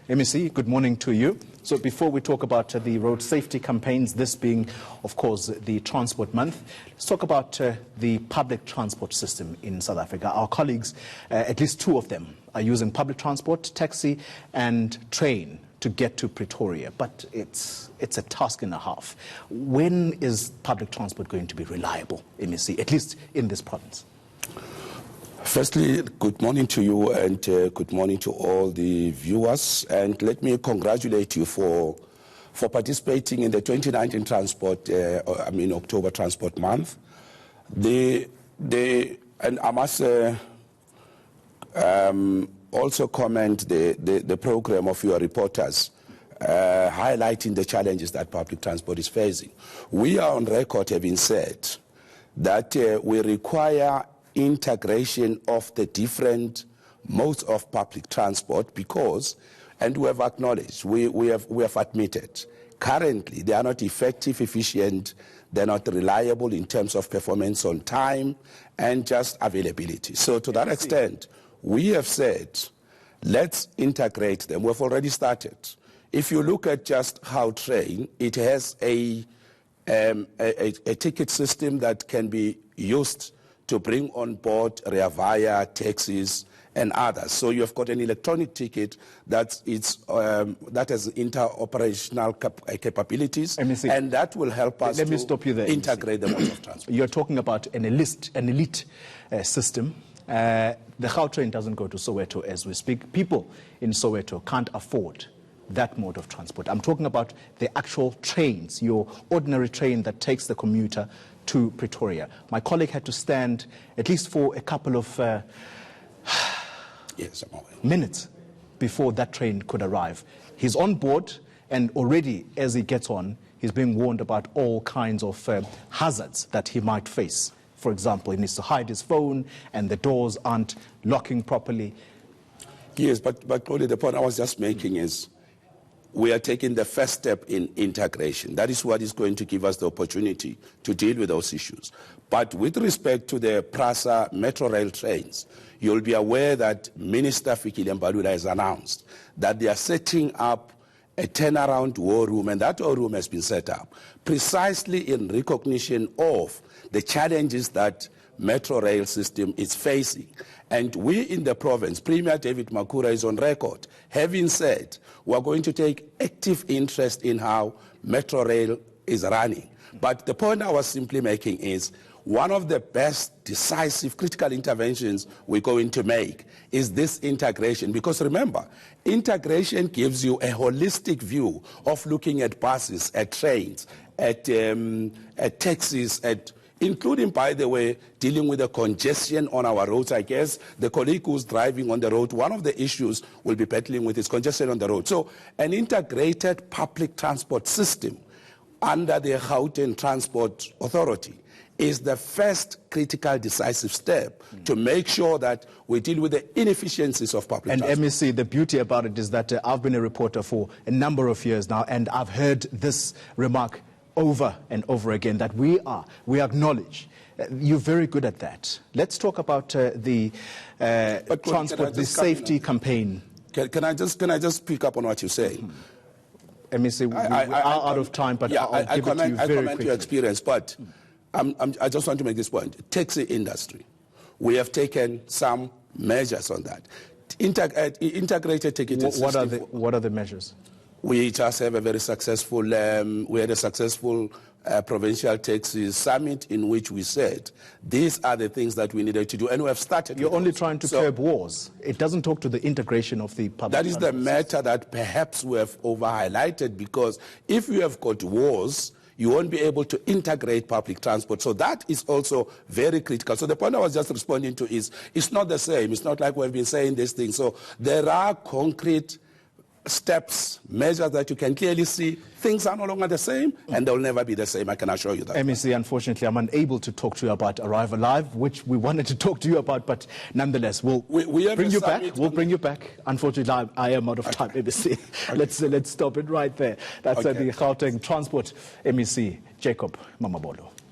MEC, good morning to you. So before we talk about the road safety campaigns, this being, of course, the Transport Month, let's talk about the public transport system in South Africa. Our colleagues, at least two of them, are using public transport, taxi and train to get to Pretoria. But it's a task and a half. When is public transport going to be reliable, MEC, at least in this province? Firstly, good morning to you and good morning to all the viewers. And let me congratulate you for participating in the 2019 October Transport Month. And I must also comment the program of your reporters highlighting the challenges that public transport is facing. We are on record having said that we require integration of the different modes of public transport because, and we have acknowledged, we have admitted, currently they are not effective, efficient, they're not reliable in terms of performance on time and just availability. So to that extent, we have said, let's integrate them. We've already started. If you look at just how train, it has a ticket system that can be used to bring on board Rea Vaya, taxis, and others. So you've got an electronic ticket that has interoperational capabilities, MEC, and that will help us to stop you there, integrate the modes of transport. You're talking about an elite system. The Gautrain doesn't go to Soweto as we speak. People in Soweto can't afford that mode of transport. I'm talking about the actual trains, your ordinary train that takes the commuter to Pretoria. My colleague had to stand at least for a couple of minutes before that train could arrive. He's on board, and already as he gets on, he's being warned about all kinds of hazards that he might face. For example, he needs to hide his phone and the doors aren't locking properly. Yes, but probably the point I was just making is we are taking the first step in integration. That is what is going to give us the opportunity to deal with those issues. But with respect to the PRASA Metro Rail trains, you'll be aware that Minister Fikile Mbalula has announced that they are setting up a turnaround war room, and that war room has been set up precisely in recognition of the challenges that Metro Rail system is facing. And we in the province, Premier David Makhura is on record, having said we are going to take active interest in how Metro Rail is running. But the point I was simply making is one of the best decisive critical interventions we're going to make is this integration. Because remember, integration gives you a holistic view of looking at buses, at trains, at taxis, including, by the way, dealing with the congestion on our roads. I guess the colleague who's driving on the road, one of the issues we'll be battling with is congestion on the road. So an integrated public transport system under the Gauteng Transport Authority is the first critical decisive step to make sure that we deal with the inefficiencies of public transport. And MEC, the beauty about it is that I've been a reporter for a number of years now, and I've heard this remark over and over again, that we acknowledge you're very good at that. Let's talk about the transport, the safety campaign. Can I just pick up on what you're saying? MEC, we are out of time, but I'll give it to you very quickly. I comment your experience, but I just want to make this point. Taxi industry, we have taken some measures on that. Integrated ticketing system. What are the measures? We just have a very successful, we had a successful provincial taxi summit in which we said these are the things that we needed to do, and we have started. You're only trying to curb wars. It doesn't talk to the integration of the public. That is the matter that perhaps we have over-highlighted, because if you have got wars, you won't be able to integrate public transport. So that is also very critical. So the point I was just responding to is it's not the same. It's not like we've been saying this thing. So there are concrete steps, measures that you can clearly see. Things are no longer the same, and they'll never be the same, I can assure you that. MEC, unfortunately, I'm unable to talk to you about Arrive Alive, which we wanted to talk to you about, but nonetheless, we'll bring you back. We'll bring you back. Unfortunately, I am out of time, MEC. Let's stop it right there. That's the Gauteng Transport MEC, Jacob Mamabolo.